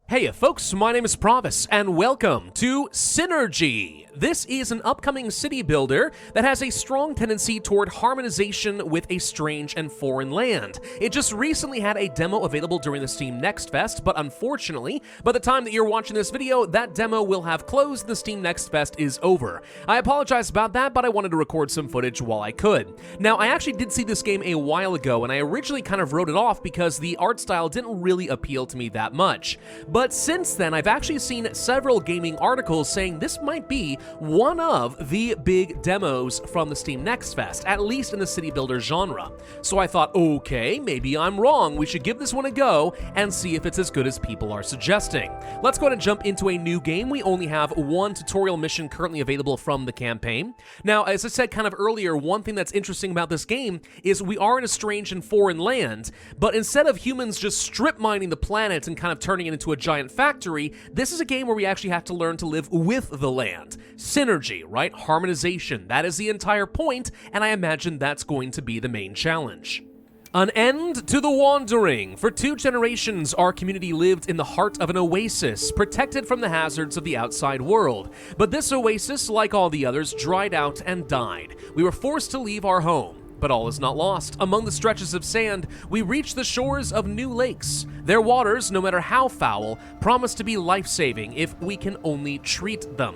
Hey folks, my name is Pravus, and welcome to Synergy. This is an upcoming city builder that has a strong tendency toward harmonization with a strange and foreign land. It just recently had a demo available during the Steam Next Fest, but unfortunately, by the time that you're watching this video, that demo will have closed and the Steam Next Fest is over. I apologize about that, but I wanted to record some footage while I could. Now, I actually did see this game a while ago, and I originally kind of wrote it off because the art style didn't really appeal to me that much. But since then, I've actually seen several gaming articles saying this might be one of the big demos from the Steam Next Fest, at least in the city builder genre. So I thought, okay, maybe I'm wrong. We should give this one a go and see if it's as good as people are suggesting. Let's go ahead and jump into a new game. We only have one tutorial mission currently available from the campaign. Now, as I said kind of earlier, one thing that's interesting about this game is we are in a strange and foreign land, but instead of humans just strip mining the planet and kind of turning it into a giant factory, this is a game where we actually have to learn to live with the land. Synergy, right? Harmonization. That is the entire point, and I imagine that's going to be the main challenge. An end to the wandering. For 2 generations, our community lived in the heart of an oasis, protected from the hazards of the outside world. But this oasis, like all the others, dried out and died. We were forced to leave our home. But all is not lost. Among the stretches of sand, we reach the shores of new lakes. Their waters, no matter how foul, promise to be life-saving if we can only treat them.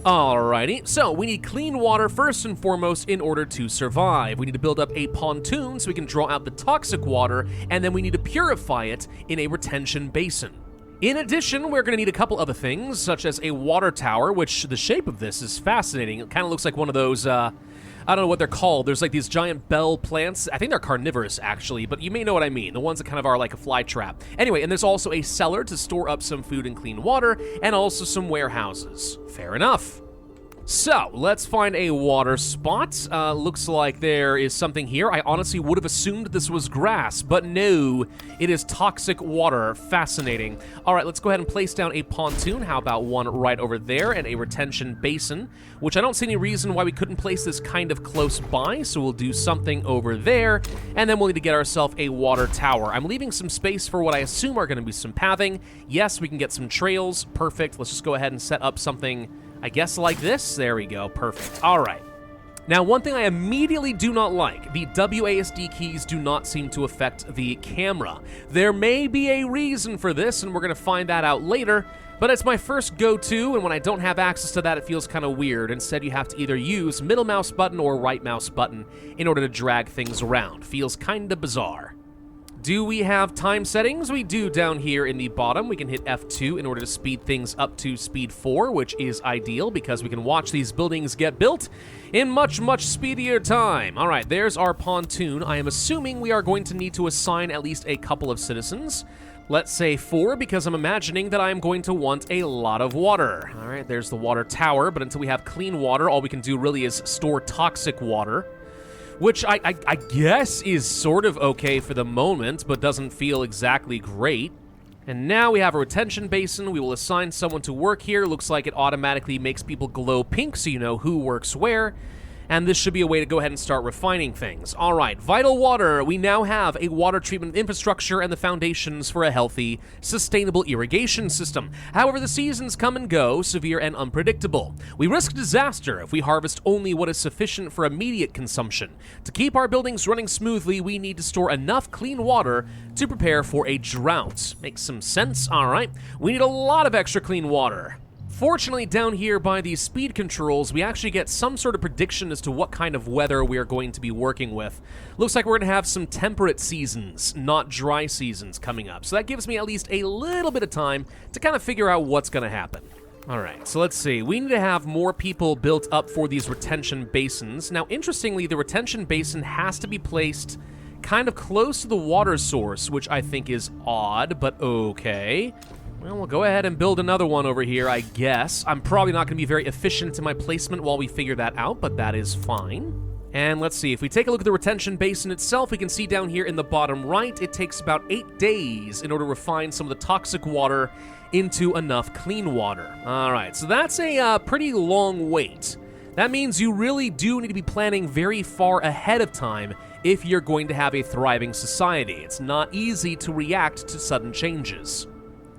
Alrighty, so we need clean water first and foremost in order to survive. We need to build up a pontoon so we can draw out the toxic water, and then we need to purify it in a retention basin. In addition, we're going to need a couple other things, such as a water tower, which the shape of this is fascinating. It kind of looks like one of those, I don't know what they're called. There's like these giant bell plants. I think they're carnivorous, actually, but you may know what I mean. The ones that kind of are like a fly trap. Anyway, and there's also a cellar to store up some food and clean water, and also some warehouses. Fair enough. So, let's find a water spot. Looks like there is something here. I honestly would have assumed this was grass, but no, it is toxic water. Fascinating. All right, let's go ahead and place down a pontoon. How about one right over there, and a retention basin, which I don't see any reason why we couldn't place this kind of close by, so we'll do something over there, and then we'll need to get ourselves a water tower. I'm leaving some space for what I assume are going to be some pathing. Yes, we can get some trails. Perfect. Let's just go ahead and set up something, I guess, like this. There we go. Perfect. All right. Now, one thing I immediately do not like, the WASD keys do not seem to affect the camera. There may be a reason for this, and we're going to find that out later, but it's my first go-to, and when I don't have access to that, it feels kind of weird. Instead, you have to either use middle mouse button or right mouse button in order to drag things around. Feels kind of bizarre. Do we have time settings? We do down here in the bottom. We can hit F2 in order to speed things up to speed 4, which is ideal because we can watch these buildings get built in much, much speedier time. All right, there's our pontoon. I am assuming we are going to need to assign at least a couple of citizens. Let's say 4, because I'm imagining that I'm going to want a lot of water. All right, there's the water tower, but until we have clean water, all we can do really is store toxic water, which I guess is sort of okay for the moment, but doesn't feel exactly great. And now we have a retention basin. We will assign someone to work here. Looks like it automatically makes people glow pink, so you know who works where. And this should be a way to go ahead and start refining things. All right, vital water. We now have a water treatment infrastructure and the foundations for a healthy, sustainable irrigation system. However, the seasons come and go, severe and unpredictable. We risk disaster if we harvest only what is sufficient for immediate consumption. To keep our buildings running smoothly, we need to store enough clean water to prepare for a drought. Makes some sense. All right, we need a lot of extra clean water. Fortunately, down here by these speed controls, we actually get some sort of prediction as to what kind of weather we are going to be working with. Looks like we're going to have some temperate seasons, not dry seasons, coming up. So that gives me at least a little bit of time to kind of figure out what's going to happen. All right, so let's see. We need to have more people built up for these retention basins. Now, interestingly, the retention basin has to be placed kind of close to the water source, which I think is odd, but okay. Well, we'll go ahead and build another one over here, I guess. I'm probably not going to be very efficient in my placement while we figure that out, but that is fine. And let's see, if we take a look at the retention basin itself, we can see down here in the bottom right, it takes about 8 days in order to refine some of the toxic water into enough clean water. All right, so that's a pretty long wait. That means you really do need to be planning very far ahead of time if you're going to have a thriving society. It's not easy to react to sudden changes.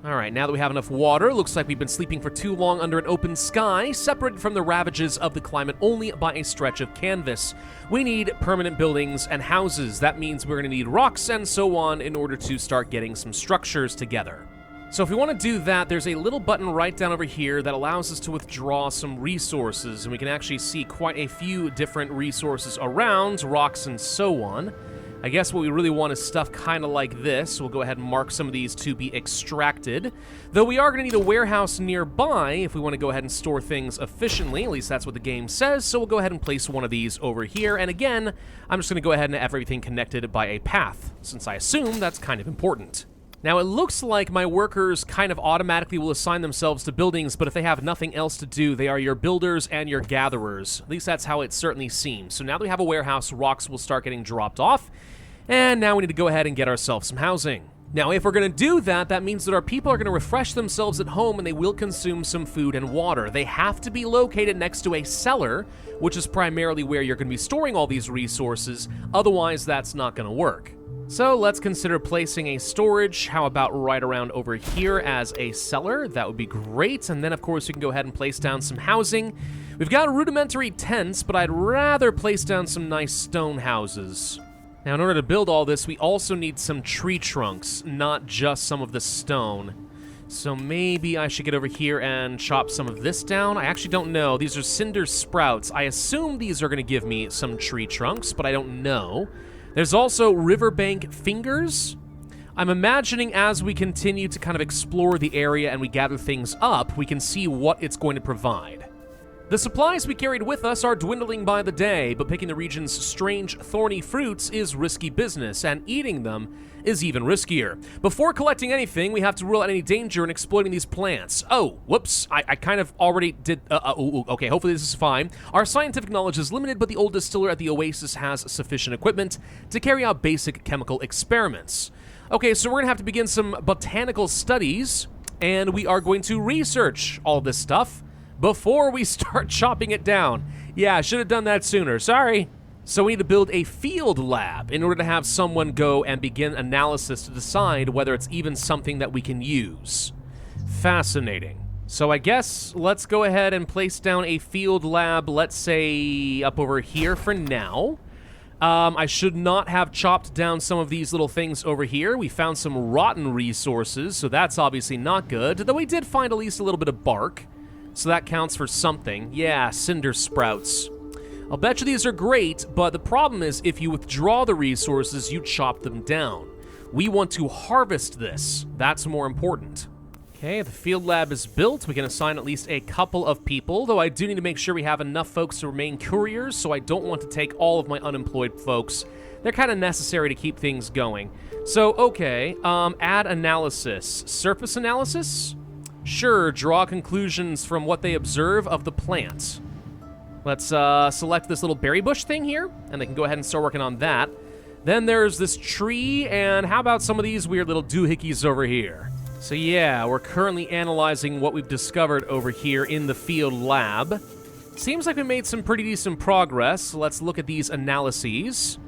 Alright, now that we have enough water, looks like we've been sleeping for too long under an open sky, separated from the ravages of the climate only by a stretch of canvas. We need permanent buildings and houses. That means we're going to need rocks and so on in order to start getting some structures together. So if we want to do that, there's a little button right down over here that allows us to withdraw some resources, and we can actually see quite a few different resources around, rocks and so on. I guess what we really want is stuff kind of like this. We'll go ahead and mark some of these to be extracted. Though we are going to need a warehouse nearby if we want to go ahead and store things efficiently. At least that's what the game says. So we'll go ahead and place one of these over here. And again, I'm just going to go ahead and have everything connected by a path, since I assume that's kind of important. Now, it looks like my workers kind of automatically will assign themselves to buildings, but if they have nothing else to do, they are your builders and your gatherers. At least that's how it certainly seems. So now that we have a warehouse, rocks will start getting dropped off, and now we need to go ahead and get ourselves some housing. Now, if we're going to do that, that means that our people are going to refresh themselves at home and they will consume some food and water. They have to be located next to a cellar, which is primarily where you're going to be storing all these resources. Otherwise, that's not going to work. So let's consider placing a storage. How about right around over here as a cellar? That would be great. And then, of course, we can go ahead and place down some housing. We've got rudimentary tents, but I'd rather place down some nice stone houses. Now, in order to build all this, we also need some tree trunks, not just some of the stone. So maybe I should get over here and chop some of this down. I actually don't know. These are cinder sprouts. I assume these are going to give me some tree trunks, but I don't know. There's also riverbank fingers. I'm imagining as we continue to kind of explore the area and we gather things up, we can see what it's going to provide. The supplies we carried with us are dwindling by the day, but picking the region's strange, thorny fruits is risky business, and eating them is even riskier. Before collecting anything, we have to rule out any danger in exploiting these plants. Oh, whoops, I kind of already did, okay, hopefully this is fine. Our scientific knowledge is limited, but the old distiller at the Oasis has sufficient equipment to carry out basic chemical experiments. Okay, so we're gonna have to begin some botanical studies, and we are going to research all this stuff before we start chopping it down. Yeah, I should have done that sooner, sorry. So we need to build a field lab in order to have someone go and begin analysis to decide whether it's even something that we can use. Fascinating. So I guess let's go ahead and place down a field lab, let's say up over here for now. I should not have chopped down some of these little things over here. We found some rotten resources, so that's obviously not good, though we did find at least a little bit of bark. So that counts for something. Yeah, cinder sprouts. I'll bet you these are great, but the problem is if you withdraw the resources, you chop them down. We want to harvest this. That's more important. Okay, the field lab is built. We can assign at least a couple of people, though I do need to make sure we have enough folks to remain couriers, so I don't want to take all of my unemployed folks. They're kind of necessary to keep things going. So, okay, add analysis. Surface analysis? Sure, draw conclusions from what they observe of the plant. Let's select this little berry bush thing here, and they can go ahead and start working on that. Then there's this tree, and how about some of these weird little doohickeys over here? So yeah, we're currently analyzing what we've discovered over here in the field lab. Seems like we made some pretty decent progress. Let's look at these analyses.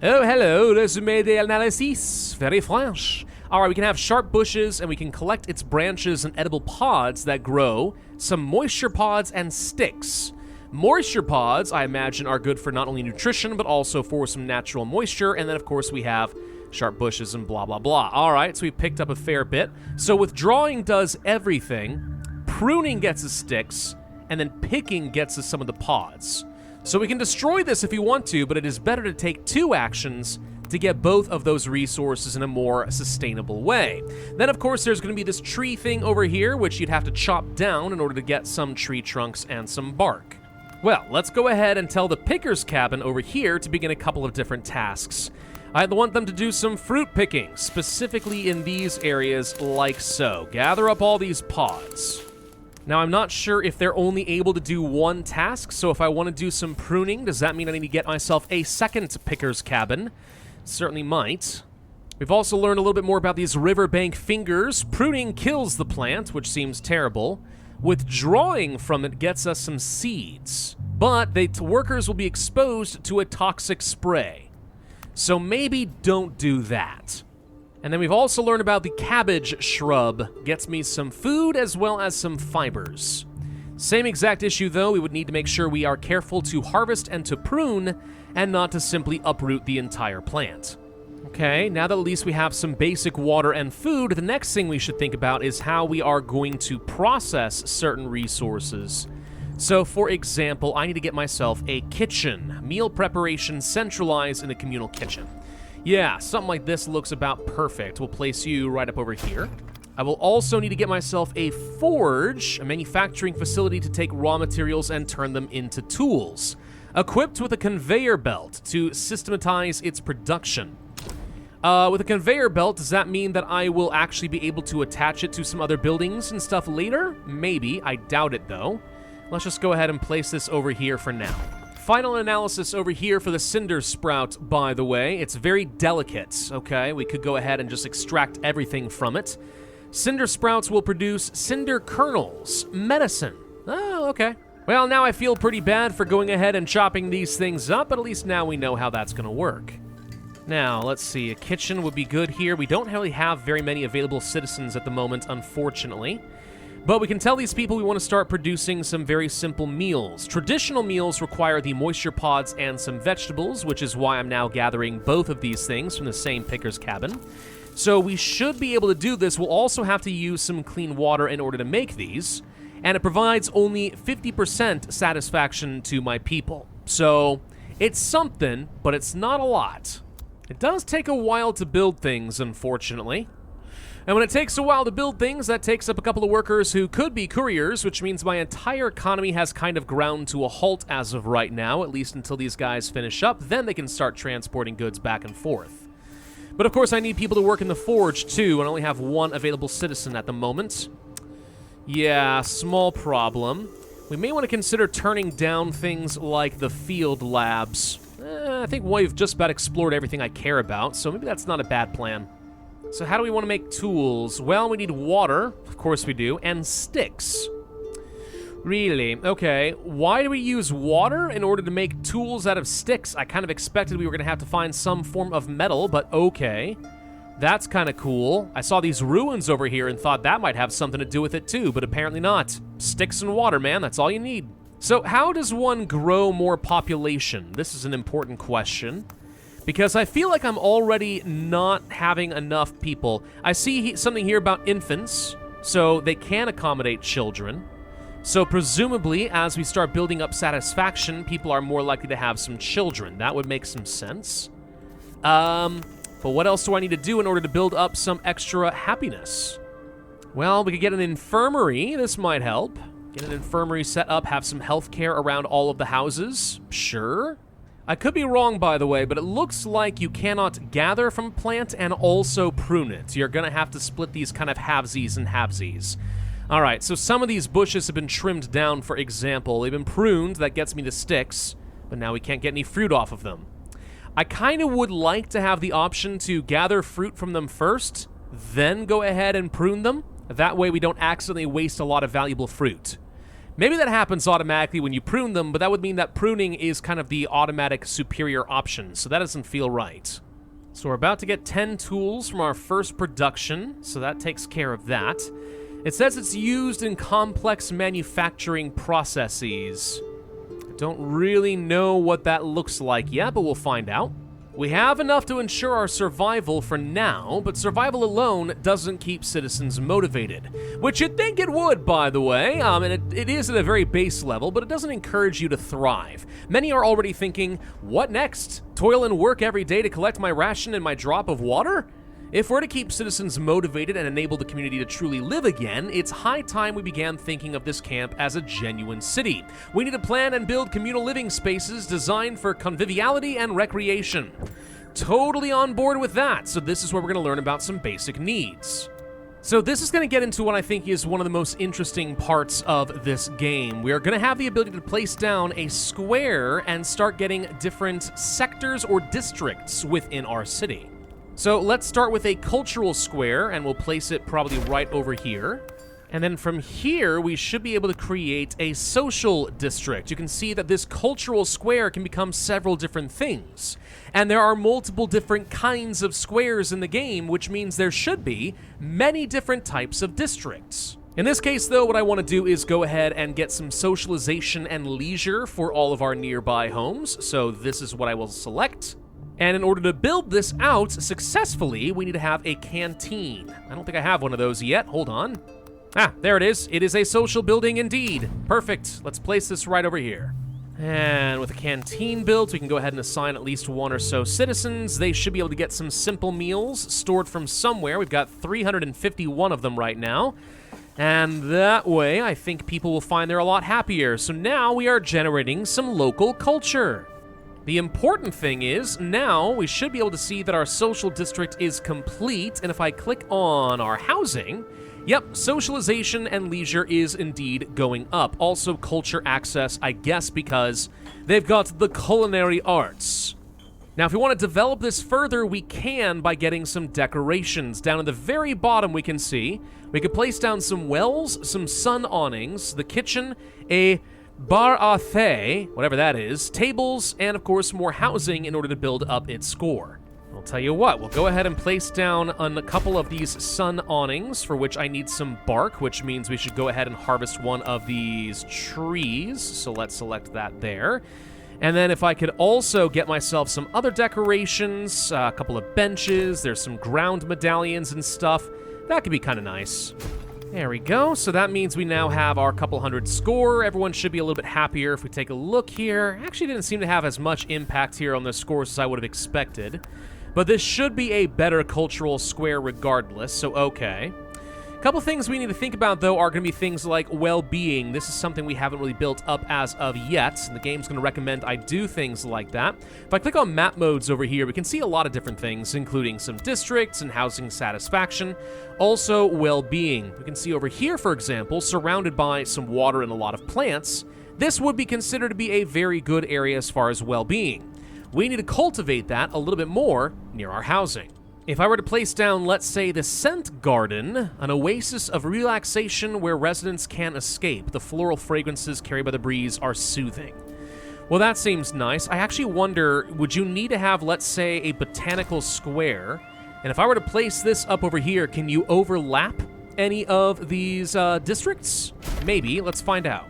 Oh, hello, résumé des analyses. Very French. All right, we can have sharp bushes, and we can collect its branches and edible pods that grow, some moisture pods and sticks. Moisture pods, I imagine, are good for not only nutrition, but also for some natural moisture, and then, of course, we have sharp bushes and blah, blah, blah. All right, so we picked up a fair bit. So withdrawing does everything, pruning gets us sticks, and then picking gets us some of the pods. So we can destroy this if we want to, but it is better to take two actions to get both of those resources in a more sustainable way. Then, of course, there's going to be this tree thing over here, which you'd have to chop down in order to get some tree trunks and some bark. Well, let's go ahead and tell the picker's cabin over here to begin a couple of different tasks. I want them to do some fruit picking, specifically in these areas like so. Gather up all these pods. Now, I'm not sure if they're only able to do one task, so if I want to do some pruning, does that mean I need to get myself a second picker's cabin? Certainly might. We've also learned a little bit more about these riverbank fingers. Pruning kills the plant, which seems terrible. Withdrawing from it gets us some seeds, but the workers will be exposed to a toxic spray. So maybe don't do that. And then we've also learned about the cabbage shrub. Gets me some food as well as some fibers. Same exact issue though, we would need to make sure we are careful to harvest and to prune, and not to simply uproot the entire plant. Okay, now that at least we have some basic water and food, the next thing we should think about is how we are going to process certain resources. So, for example, I need to get myself a kitchen. Meal preparation centralized in a communal kitchen. Yeah, something like this looks about perfect. We'll place you right up over here. I will also need to get myself a forge, a manufacturing facility to take raw materials and turn them into tools, equipped with a conveyor belt to systematize its production. With a conveyor belt, does that mean that I will actually be able to attach it to some other buildings and stuff later? Maybe. I doubt it, though. Let's just go ahead and place this over here for now. Final analysis over here for the cinder sprout, by the way. It's very delicate, okay? We could go ahead and just extract everything from it. Cinder sprouts will produce cinder kernels, medicine. Oh, okay. Well, now I feel pretty bad for going ahead and chopping these things up, but at least now we know how that's going to work. Now, let's see. A kitchen would be good here. We don't really have very many available citizens at the moment, unfortunately. But we can tell these people we want to start producing some very simple meals. Traditional meals require the moisture pods and some vegetables, which is why I'm now gathering both of these things from the same picker's cabin. So we should be able to do this. We'll also have to use some clean water in order to make these. And it provides only 50% satisfaction to my people. So it's something, but it's not a lot. It does take a while to build things, unfortunately. And when it takes a while to build things, that takes up a couple of workers who could be couriers, which means my entire economy has kind of ground to a halt as of right now, at least until these guys finish up. Then they can start transporting goods back and forth. But of course, I need people to work in the forge, too, and I only have one available citizen at the moment. Yeah, small problem. We may want to consider turning down things like the field labs. I think we've just about explored everything I care about, so maybe that's not a bad plan. So how do we want to make tools? Well, we need water, of course we do, and sticks. Really? Okay. Why do we use water in order to make tools out of sticks? I kind of expected we were going to have to find some form of metal, but okay. That's kind of cool. I saw these ruins over here and thought that might have something to do with it too, but apparently not. Sticks and water, man, that's all you need. So how does one grow more population? This is an important question. Because I feel like I'm already not having enough people. I see something here about infants, so they can accommodate children. So presumably, as we start building up satisfaction, people are more likely to have some children. That would make some sense. But what else do I need to do in order to build up some extra happiness? Well, we could get an infirmary. This might help. Get an infirmary set up, have some healthcare around all of the houses. Sure. I could be wrong, by the way, but it looks like you cannot gather from a plant and also prune it. You're going to have to split these kind of halvesies and halvesies. All right, so some of these bushes have been trimmed down, for example. They've been pruned. That gets me the sticks, but now we can't get any fruit off of them. I kind of would like to have the option to gather fruit from them first, then go ahead and prune them. That way we don't accidentally waste a lot of valuable fruit. Maybe that happens automatically when you prune them, but that would mean that pruning is kind of the automatic superior option, so that doesn't feel right. So we're about to get 10 tools from our first production, so that takes care of that. It says it's used in complex manufacturing processes. I don't really know what that looks like yet, but we'll find out. We have enough to ensure our survival for now, but survival alone doesn't keep citizens motivated. Which you'd think it would, by the way, and it is at a very base level, but it doesn't encourage you to thrive. Many are already thinking, what next? Toil and work every day to collect my ration and my drop of water? If we're to keep citizens motivated and enable the community to truly live again, it's high time we began thinking of this camp as a genuine city. We need to plan and build communal living spaces designed for conviviality and recreation. Totally on board with that, so this is where we're going to learn about some basic needs. So this is going to get into what I think is one of the most interesting parts of this game. We are going to have the ability to place down a square and start getting different sectors or districts within our city. So let's start with a cultural square, and we'll place it probably right over here. And then from here, we should be able to create a social district. You can see that this cultural square can become several different things. And there are multiple different kinds of squares in the game, which means there should be many different types of districts. In this case, though, what I want to do is go ahead and get some socialization and leisure for all of our nearby homes. So this is what I will select. And in order to build this out successfully, we need to have a canteen. I don't think I have one of those yet. Hold on. Ah, there it is. It is a social building indeed. Perfect. Let's place this right over here. And with a canteen built, we can go ahead and assign at least one or so citizens. They should be able to get some simple meals stored from somewhere. We've got 351 of them right now. And that way, I think people will find they're a lot happier. So now we are generating some local culture. The important thing is, now we should be able to see that our social district is complete. And if I click on our housing, yep, socialization and leisure is indeed going up. Also culture access, I guess, because they've got the culinary arts. Now, if we want to develop this further, we can by getting some decorations. Down at the very bottom, we can see we could place down some wells, some sun awnings, the kitchen, a bar à thé, whatever that is, tables, and of course more housing in order to build up its score. I'll tell you what, we'll go ahead and place down on a couple of these sun awnings, for which I need some bark, which means we should go ahead and harvest one of these trees. So let's select that there. And then if I could also get myself some other decorations, a couple of benches, there's some ground medallions and stuff, that could be kind of nice. There we go. So that means we now have our couple hundred score. Everyone should be a little bit happier if we take a look here. Actually didn't seem to have as much impact here on the scores as I would have expected. But this should be a better cultural square regardless, so okay. A couple things we need to think about, though, are going to be things like well-being. This is something we haven't really built up as of yet, and the game's going to recommend I do things like that. If I click on map modes over here, we can see a lot of different things, including some districts and housing satisfaction. Also, well-being. We can see over here, for example, surrounded by some water and a lot of plants, this would be considered to be a very good area as far as well-being. We need to cultivate that a little bit more near our housing. If I were to place down, let's say, the Scent Garden, an oasis of relaxation where residents can escape. The floral fragrances carried by the breeze are soothing. Well, that seems nice. I actually wonder, would you need to have, let's say, a botanical square? And if I were to place this up over here, can you overlap any of these districts? Maybe. Let's find out.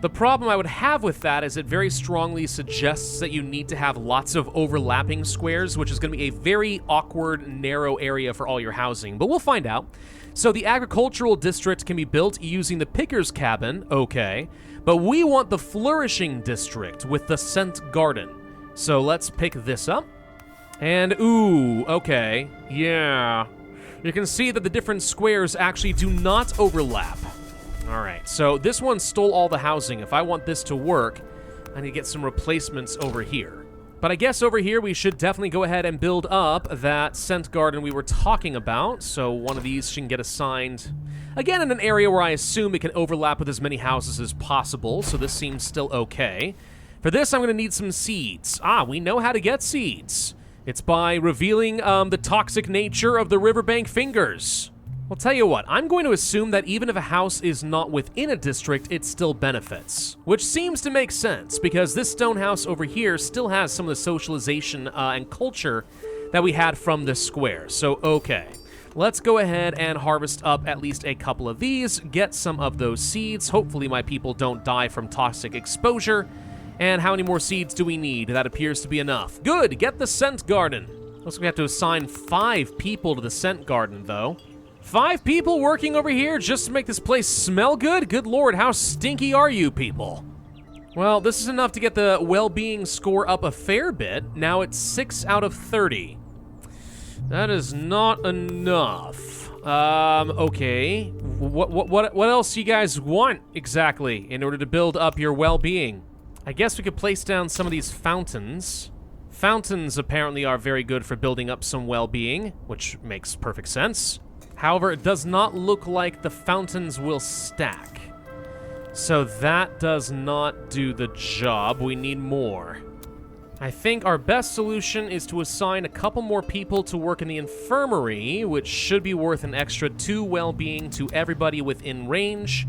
The problem I would have with that is it very strongly suggests that you need to have lots of overlapping squares, which is going to be a very awkward, narrow area for all your housing, but we'll find out. So the agricultural district can be built using the picker's cabin, okay, but we want the flourishing district with the scent garden. So let's pick this up. And ooh, okay, yeah. You can see that the different squares actually do not overlap. All right, so this one stole all the housing. If I want this to work, I need to get some replacements over here. But I guess over here we should definitely go ahead and build up that scent garden we were talking about. So one of these can get assigned, again, in an area where I assume it can overlap with as many houses as possible. So this seems still okay. For this, I'm going to need some seeds. Ah, we know how to get seeds. It's by revealing the toxic nature of the riverbank fingers. I'll tell you what, I'm going to assume that even if a house is not within a district, it still benefits. Which seems to make sense, because this stone house over here still has some of the socialization and culture that we had from this square. So, okay. Let's go ahead and harvest up at least a couple of these, get some of those seeds. Hopefully my people don't die from toxic exposure. And how many more seeds do we need? That appears to be enough. Good, get the scent garden. Looks like we have to assign 5 people to the scent garden, though. 5 people working over here just to make this place smell good? Good lord, how stinky are you people? Well, this is enough to get the well-being score up a fair bit. Now it's 6 out of 30. That is not enough. Okay. What else do you guys want exactly in order to build up your well-being? I guess we could place down some of these fountains. Fountains apparently are very good for building up some well-being, which makes perfect sense. However, it does not look like the fountains will stack. So that does not do the job. We need more. I think our best solution is to assign a couple more people to work in the infirmary, which should be worth an extra 2 well-being to everybody within range.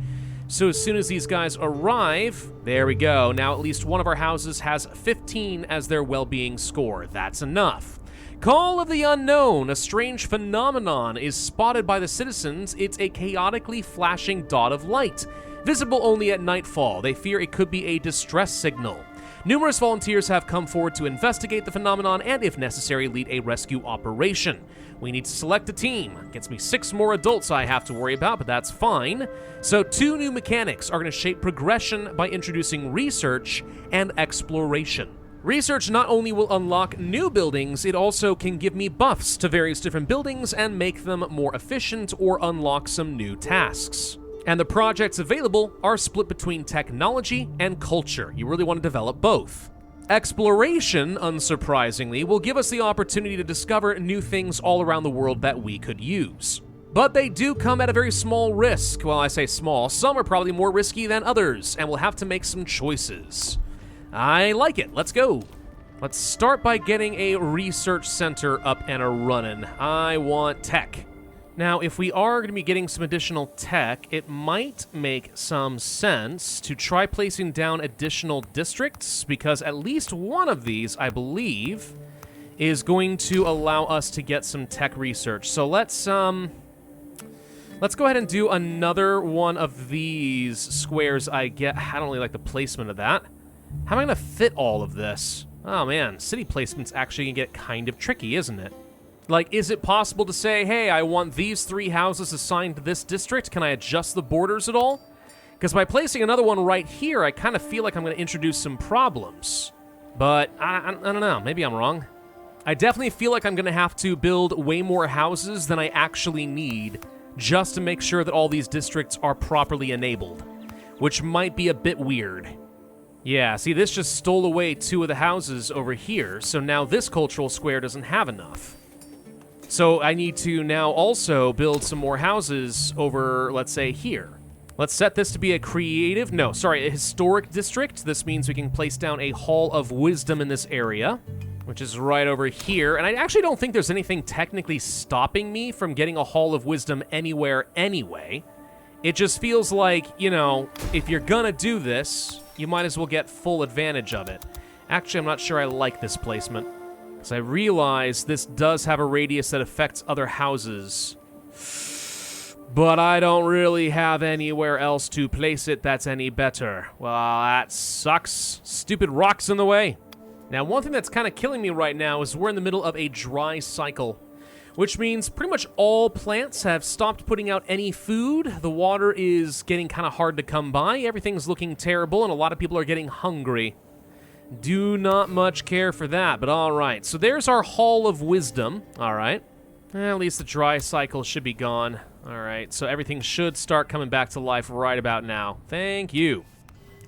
So as soon as these guys arrive, there we go. Now at least one of our houses has 15 as their well-being score. That's enough. Call of the Unknown. A strange phenomenon is spotted by the citizens. It's a chaotically flashing dot of light, visible only at nightfall. They fear it could be a distress signal. Numerous volunteers have come forward to investigate the phenomenon and, if necessary, lead a rescue operation. We need to select a team. Gets me 6 more adults I have to worry about, but that's fine. So 2 new mechanics are going to shape progression by introducing research and exploration. Research not only will unlock new buildings, it also can give me buffs to various different buildings and make them more efficient or unlock some new tasks. And the projects available are split between technology and culture. You really want to develop both. Exploration, unsurprisingly, will give us the opportunity to discover new things all around the world that we could use. But they do come at a very small risk. Well, I say small, some are probably more risky than others, and we'll have to make some choices. I like it. Let's go. Let's start by getting a research center up and a-running. I want tech. Now, if we are going to be getting some additional tech, it might make some sense to try placing down additional districts, because at least one of these, I believe, is going to allow us to get some tech research. So let's go ahead and do another one of these squares I get. I don't really like the placement of that. How am I going to fit all of this? Oh man, city placement's actually going to get kind of tricky, isn't it? Like, is it possible to say, hey, I want these 3 houses assigned to this district? Can I adjust the borders at all? Because by placing another one right here, I kind of feel like I'm going to introduce some problems. But I don't know. Maybe I'm wrong. I definitely feel like I'm going to have to build way more houses than I actually need just to make sure that all these districts are properly enabled, which might be a bit weird. Yeah, see, this just stole away 2 of the houses over here, so now this cultural square doesn't have enough. So I need to now also build some more houses over, let's say, here. Let's set this to be a historic district. This means we can place down a Hall of Wisdom in this area, which is right over here. And I actually don't think there's anything technically stopping me from getting a Hall of Wisdom anywhere anyway. It just feels like, you know, if you're gonna do this, you might as well get full advantage of it. Actually, I'm not sure I like this placement. So I realize this does have a radius that affects other houses. But I don't really have anywhere else to place it that's any better. Well, that sucks. Stupid rocks in the way. Now, one thing that's kind of killing me right now is we're in the middle of a dry cycle, which means pretty much all plants have stopped putting out any food. The water is getting kind of hard to come by. Everything's looking terrible, and a lot of people are getting hungry. Do not much care for that, but all right. So there's our Hall of Wisdom. All right. At least the dry cycle should be gone. All right. So everything should start coming back to life right about now. Thank you.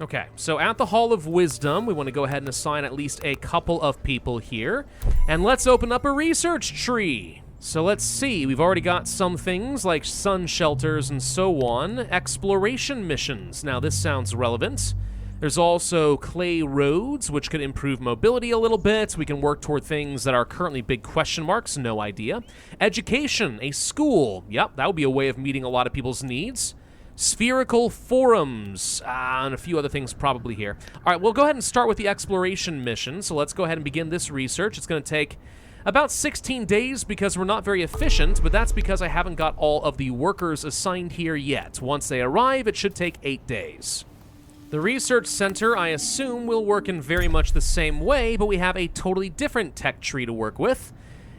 Okay. So at the Hall of Wisdom, we want to go ahead and assign at least a couple of people here. And let's open up a research tree. So let's see. We've already got some things like sun shelters and so on. Exploration missions. Now, this sounds relevant. There's also clay roads, which could improve mobility a little bit. We can work toward things that are currently big question marks, no idea. Education, a school. Yep, that would be a way of meeting a lot of people's needs. Spherical forums, and a few other things probably here. All right, we'll go ahead and start with the exploration mission. So let's go ahead and begin this research. It's going to take about 16 days because we're not very efficient, but that's because I haven't got all of the workers assigned here yet. Once they arrive, it should take 8 days. The research center, I assume, will work in very much the same way, but we have a totally different tech tree to work with,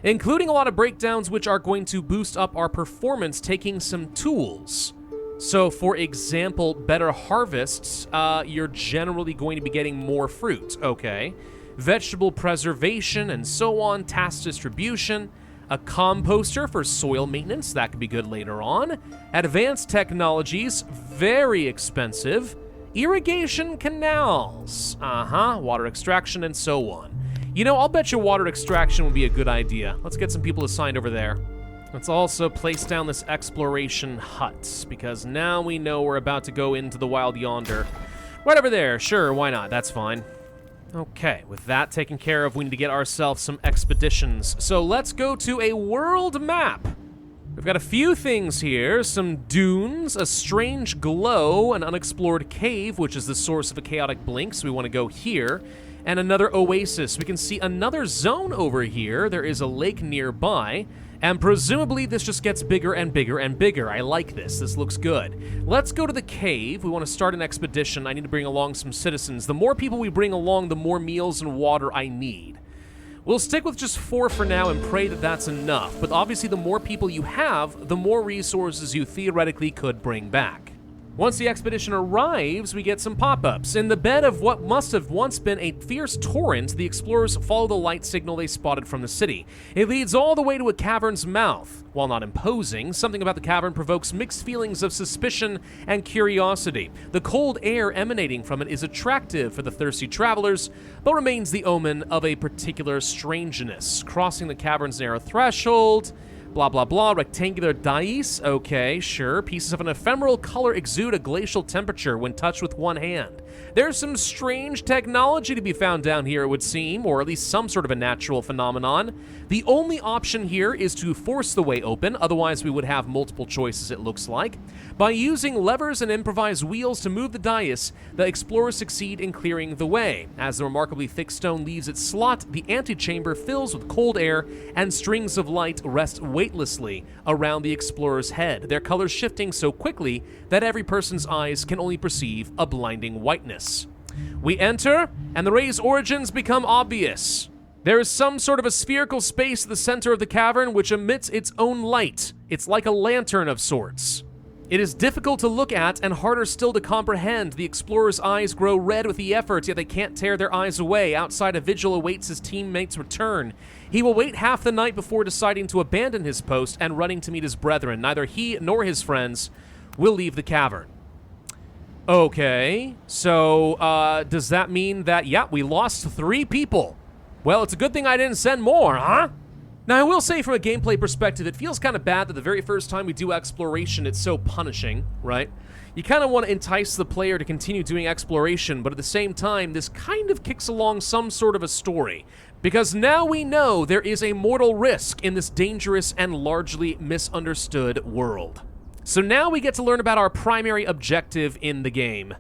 including a lot of breakdowns which are going to boost up our performance, taking some tools. So, for example, better harvests, you're generally going to be getting more fruit, okay? Vegetable preservation and so on, task distribution, a composter for soil maintenance, that could be good later on. Advanced technologies, very expensive. Irrigation canals, water extraction and so on. You know, I'll bet you water extraction would be a good idea. Let's get some people assigned over there. Let's also place down this exploration hut, because now we know we're about to go into the wild yonder. Right over there, sure, why not, that's fine. Okay, with that taken care of, we need to get ourselves some expeditions. So let's go to a world map. We've got a few things here, some dunes, a strange glow, an unexplored cave, which is the source of a chaotic blink, so we want to go here, and another oasis. We can see another zone over here. There is a lake nearby, and presumably this just gets bigger and bigger and bigger. I like this. This looks good. Let's go to the cave. We want to start an expedition. I need to bring along some citizens. The more people we bring along, the more meals and water I need. We'll stick with just 4 for now and pray that that's enough, but obviously the more people you have, the more resources you theoretically could bring back. Once the expedition arrives, we get some pop-ups. In the bed of what must have once been a fierce torrent, the explorers follow the light signal they spotted from the city. It leads all the way to a cavern's mouth. While not imposing, something about the cavern provokes mixed feelings of suspicion and curiosity. The cold air emanating from it is attractive for the thirsty travelers, but remains the omen of a particular strangeness. Crossing the cavern's narrow threshold... Blah, blah, blah. Rectangular dais. Okay, sure. Pieces of an ephemeral color exude a glacial temperature when touched with one hand. There's some strange technology to be found down here, it would seem, or at least some sort of a natural phenomenon. The only option here is to force the way open, otherwise we would have multiple choices, it looks like. By using levers and improvised wheels to move the dais, the explorers succeed in clearing the way. As the remarkably thick stone leaves its slot, the antechamber fills with cold air, and strings of light rest weightlessly around the explorer's head, their colors shifting so quickly that every person's eyes can only perceive a blinding whiteness. We enter, and the ray's origins become obvious. There is some sort of a spherical space at the center of the cavern which emits its own light. It's like a lantern of sorts. It is difficult to look at and harder still to comprehend. The explorer's eyes grow red with the effort, yet they can't tear their eyes away. Outside, a vigil awaits his teammates' return. He will wait half the night before deciding to abandon his post and running to meet his brethren. Neither he nor his friends will leave the cavern. Okay, so does that mean that, yeah, we lost 3 people? Well, it's a good thing I didn't send more, huh? Now, I will say from a gameplay perspective, it feels kind of bad that the very first time we do exploration, it's so punishing, right? You kind of want to entice the player to continue doing exploration, but at the same time, this kind of kicks along some sort of a story. Because now we know there is a mortal risk in this dangerous and largely misunderstood world. So now we get to learn about our primary objective in the game.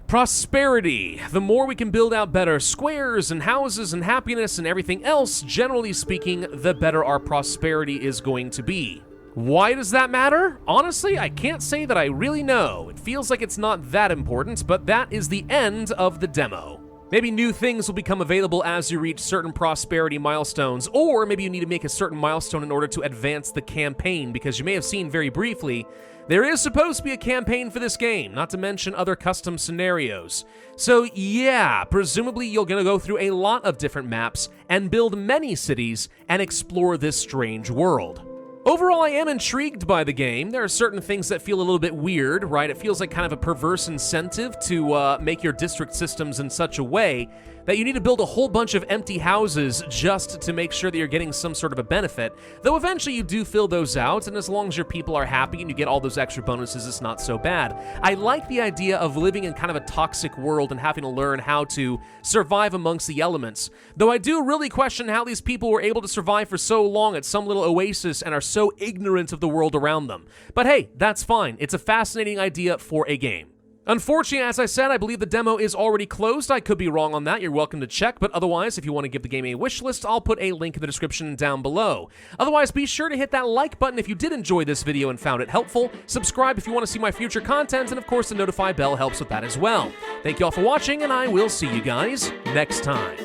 Prosperity. The more we can build out better squares and houses and happiness and everything else, generally speaking, the better our prosperity is going to be. Why does that matter? Honestly, I can't say that I really know. It feels like it's not that important, but that is the end of the demo. Maybe new things will become available as you reach certain prosperity milestones, or maybe you need to make a certain milestone in order to advance the campaign, because you may have seen very briefly, there is supposed to be a campaign for this game, not to mention other custom scenarios. So yeah, presumably you're gonna go through a lot of different maps and build many cities and explore this strange world. Overall, I am intrigued by the game. There are certain things that feel a little bit weird, right? It feels like kind of a perverse incentive to make your district systems in such a way that you need to build a whole bunch of empty houses just to make sure that you're getting some sort of a benefit. Though eventually you do fill those out, and as long as your people are happy and you get all those extra bonuses, it's not so bad. I like the idea of living in kind of a toxic world and having to learn how to survive amongst the elements. Though I do really question how these people were able to survive for so long at some little oasis and are so ignorant of the world around them. But hey, that's fine. It's a fascinating idea for a game. Unfortunately, as I said, I believe the demo is already closed. I could be wrong on that. You're welcome to check, but otherwise, if you want to give the game a wish list, I'll put a link in the description down below. Otherwise, be sure to hit that like button if you did enjoy this video and found it helpful. Subscribe if you want to see my future content, and of course, the notify bell helps with that as well. Thank you all for watching, and I will see you guys next time.